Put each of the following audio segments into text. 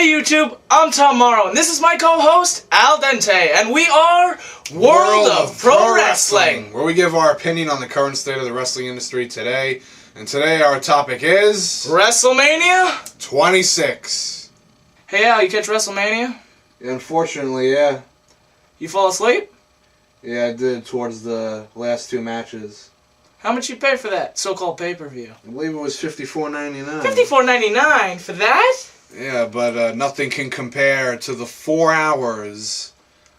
Hey YouTube, I'm Tom Morrow, and this is my co-host, Al Dente, and we are World of Pro Wrestling, where we give our opinion on the current state of the wrestling industry today. And today our topic is... WrestleMania 26. Hey Al, you catch WrestleMania? Unfortunately, yeah. You fall asleep? Yeah, I did towards the last two matches. How much you pay for that so-called pay-per-view? I believe it was $54.99. $54.99 for that? Yeah, but nothing can compare to the 4 hours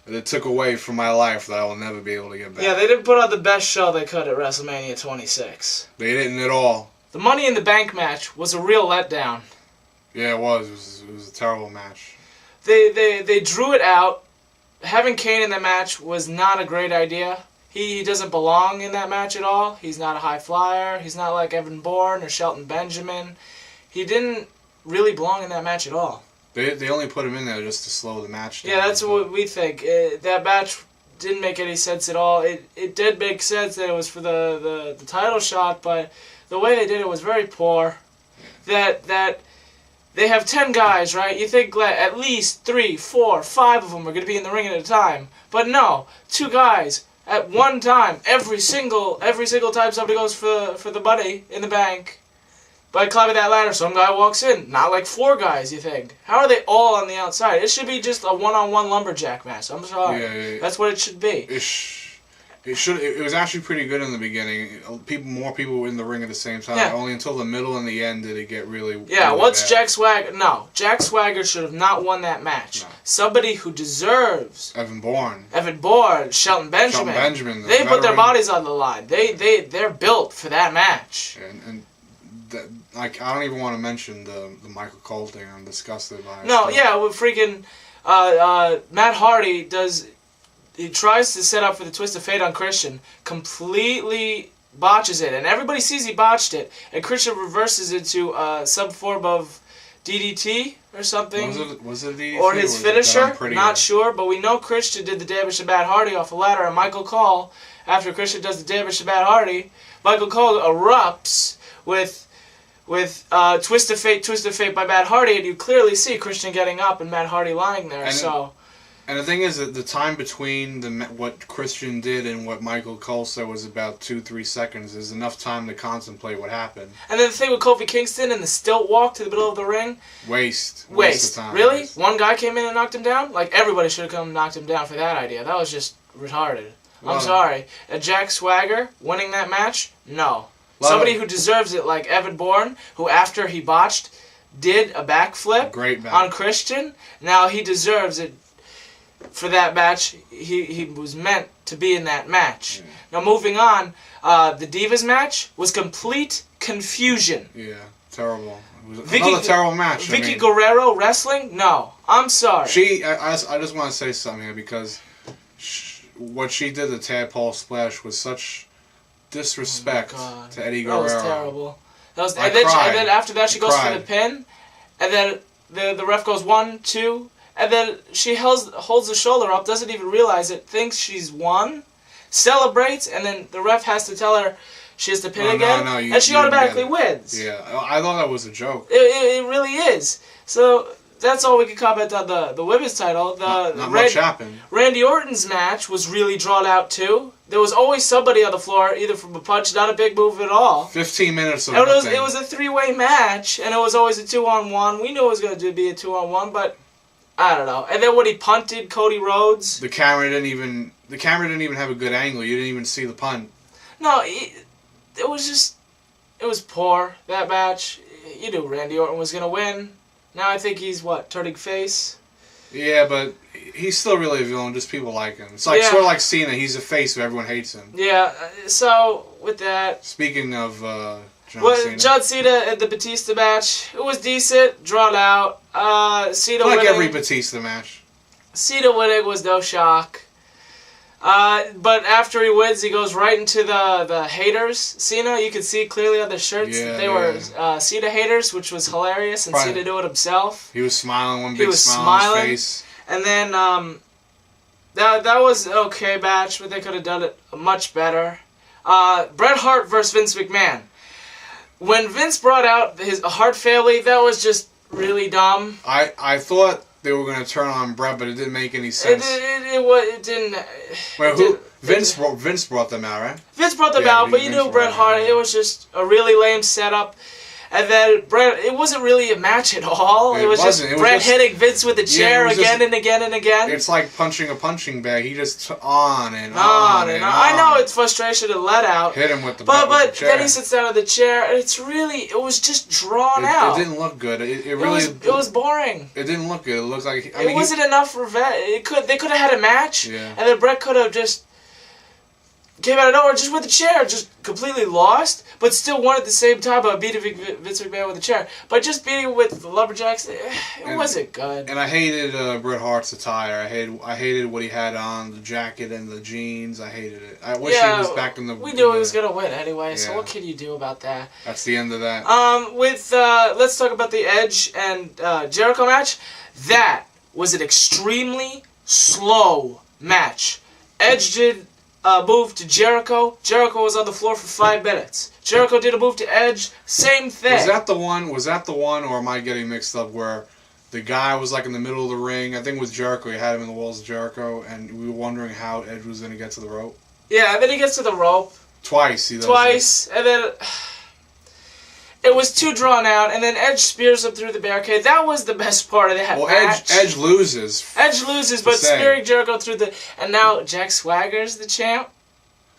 that it took away from my life that I will never be able to get back. Yeah, they didn't put on the best show they could at WrestleMania 26. They didn't at all. The Money in the Bank match was a real letdown. Yeah, it was. It was a terrible match. They drew it out. Having Kane in the match was not a great idea. He doesn't belong in that match at all. He's not a high flyer. He's not like Evan Bourne or Shelton Benjamin. He didn't really belong in that match at all. They only put him in there just to slow the match down. Yeah, that's what we think. That match didn't make any sense at all. It did make sense that it was for the title shot, but the way they did it was very poor. That they have 10 guys, right? You think at least 3, 4, 5 of them are going to be in the ring at a time. But no, 2 guys at one time, every single time somebody goes for the money in the bank, by climbing that ladder, some guy walks in. Not like 4 guys, you think. How are they all on the outside? It should be just a one-on-one lumberjack match. I'm sorry. Yeah. That's what it should be. It was actually pretty good in the beginning. More people were in the ring at the same time. Yeah. Only until the middle and the end did it get really really once bad. Jack Swagger should have not won that match. No. Somebody who deserves Evan Bourne, Shelton Benjamin. They veteran. Put their bodies on the line. They're built for that match. Like, I don't even want to mention the Michael Cole thing. I'm disgusted by it. No, yeah, with freaking Matt Hardy he tries to set up for the Twist of Fate on Christian, completely botches it, and everybody sees he botched it, and Christian reverses it to some form of DDT or something. Was it DDT? Or his finisher? Not sure, but we know Christian did the damage to Matt Hardy off a ladder, and Michael Cole, after Christian does the damage to Matt Hardy, Michael Cole erupts with Twist of Fate by Matt Hardy, and you clearly see Christian getting up and Matt Hardy lying there. And the thing is that the time between what Christian did and what Michael Cole said was about 2-3 seconds. There's enough time to contemplate what happened. And then the thing with Kofi Kingston and the stilt walk to the middle of the ring. Waste of time. Really? One guy came in and knocked him down? Like, everybody should have come and knocked him down for that idea. That was just retarded. I'm sorry. And Jack Swagger winning that match? No. Somebody who deserves it, like Evan Bourne, who after he botched did a backflip on Christian. Now he deserves it for that match. He was meant to be in that match. Now moving on, the Divas match was complete confusion. Yeah, terrible. It was another terrible match. Vicky Guerrero wrestling? No, I'm sorry. I just want to say something here because what she did, the tadpole splash, was such disrespect to Eddie Guerrero. That was terrible. And then after that she goes for the pin, and then the ref goes 1, 2, and then she holds the shoulder up, doesn't even realize it, thinks she's won, celebrates, and then the ref has to tell her she has to pin again, and she automatically wins. Yeah, I thought that was a joke. It really is. So that's all we can comment on the women's title. Not much happened. Randy Orton's match was really drawn out too. There was always somebody on the floor, either from a punch, not a big move at all. 15 minutes of nothing. It was a 3-way match, and it was always a 2-on-1. We knew it was going to be a 2-on-1, but I don't know. And then when he punted Cody Rhodes, the camera didn't even have a good angle. You didn't even see the punt. No, it was poor, that match. You knew Randy Orton was going to win. Now I think he's, turning face? Yeah, but he's still really a villain. Just people like him. It's like sort of like Cena. He's a face, but everyone hates him. Yeah, so with that... Speaking of Cena. John Cena at the Batista match, it was decent, drawn out. Cena like winning, every Batista match. Cena winning was no shock. But after he wins, he goes right into the haters. Cena, you could see clearly on the shirts that they were Cena haters, which was hilarious, and Cena knew it himself. He was smiling, one big smile on his face. And then that was an okay match, but they could have done it much better. Bret Hart versus Vince McMahon. When Vince brought out his Hart family, that was just really dumb. I thought they were going to turn on Brett, but it didn't make any sense. It didn't. Well, Vince brought them out, right? Vince brought them out, but you knew Bret Hart. It was just a really lame setup. And then Bret, it wasn't really a match at all. It was just Bret hitting Vince with a chair again and again and again. It's like punching a punching bag. He just on and on. I know it's frustration and let out. Hit him with the but chair. Then he sits down in the chair, and it was just drawn out. It didn't look good. It was boring. It didn't look good. It looked like it wasn't enough revenge. They could have had a match, and then Bret could have just came out of nowhere just with a chair, just completely lost, but still won at the same time by beating Vince McMahon with a chair. But just beating him with the lumberjacks, it wasn't good. And I hated Bret Hart's attire. I hated what he had on, the jacket and the jeans. I hated it. I wish he was back in the... We knew he was going to win anyway, so what can you do about that? That's the end of that. Let's talk about the Edge and Jericho match. That was an extremely slow match. Edge did move to Jericho. Jericho was on the floor for 5 minutes. Jericho did a move to Edge. Same thing. Was that the one, or am I getting mixed up, where the guy was like in the middle of the ring? I think it was Jericho. He had him in the walls of Jericho, and we were wondering how Edge was going to get to the rope. Yeah, and then he gets to the rope. Twice. And then it was too drawn out, and then Edge spears him through the barricade. That was the best part of that match. Edge loses. Edge loses, but spearing Jericho through the... And now Jack Swagger's the champ?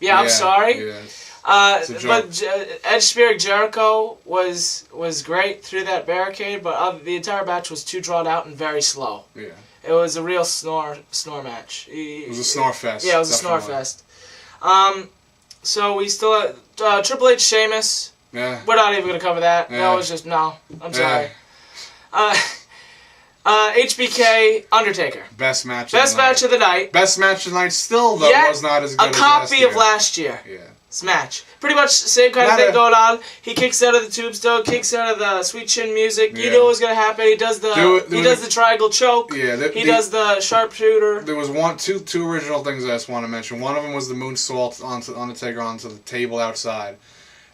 Yeah, I'm sorry. Yeah. But Edge spearing Jericho was great through that barricade, but the entire match was too drawn out and very slow. Yeah. It was a real snore match. It was a snore fest. Yeah, it was definitely a snore fest. So we still have Triple H, Sheamus. Yeah. We're not even going to cover that. Yeah. That was just, no. I'm sorry. HBK, Undertaker. Best match of the night. Best match of the night still, though, was not as good as last year. A copy of last year. Yeah. This match. Pretty much the same kind of thing going on. He kicks out of the tombstone, kicks out of the Sweet Chin music. You knew it was going to happen. He does the triangle choke. Yeah. He does the sharpshooter. There was two original things I just want to mention. One of them was the moonsault onto Undertaker onto the table outside.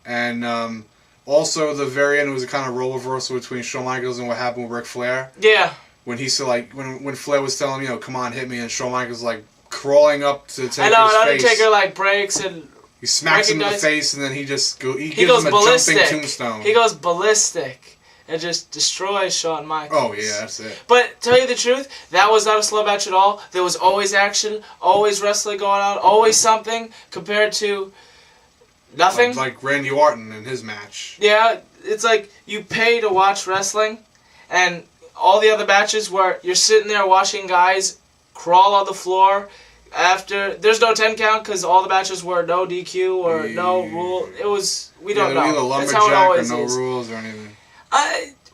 And also, the very end was a kind of role reversal between Shawn Michaels and what happened with Ric Flair. Yeah. When he said, like, when Flair was telling him, come on, hit me, and Shawn Michaels, like, crawling up to Taker's face. I know, and Undertaker, like, breaks and he smacks him in the face, and then he gives him a ballistic. Jumping tombstone. He goes ballistic and just destroys Shawn Michaels. Oh, yeah, that's it. But, tell you the truth, that was not a slow match at all. There was always action, always wrestling going on, always something, compared to... nothing? Like Randy Orton in his match. Yeah, it's like you pay to watch wrestling, and all the other matches where you're sitting there watching guys crawl on the floor after... There's no 10 count because all the matches were no DQ or no rule. It was... We don't know. Either lumberjack or no rules or anything.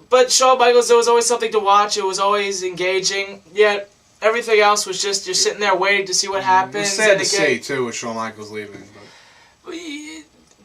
But Shawn Michaels, there was always something to watch. It was always engaging. Yet everything else was just... You're sitting there waiting to see what happens. It's sad to say, too, with Shawn Michaels leaving. But...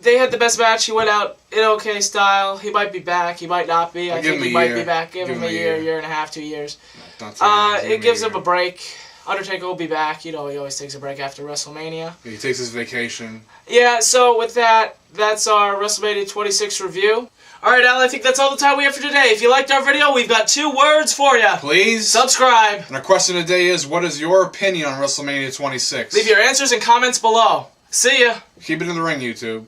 They had the best match. He went out in okay style. He might be back. He might not be. I think he might be back. Give him a year and a half, 2 years. It gives him a break. Undertaker will be back. You know, he always takes a break after WrestleMania. Yeah, he takes his vacation. Yeah, so with that, that's our WrestleMania 26 review. Alright, Al, I think that's all the time we have for today. If you liked our video, we've got 2 words for you. Please subscribe. And our question today is, what is your opinion on WrestleMania 26? Leave your answers and comments below. See ya. Keep it in the ring, YouTube.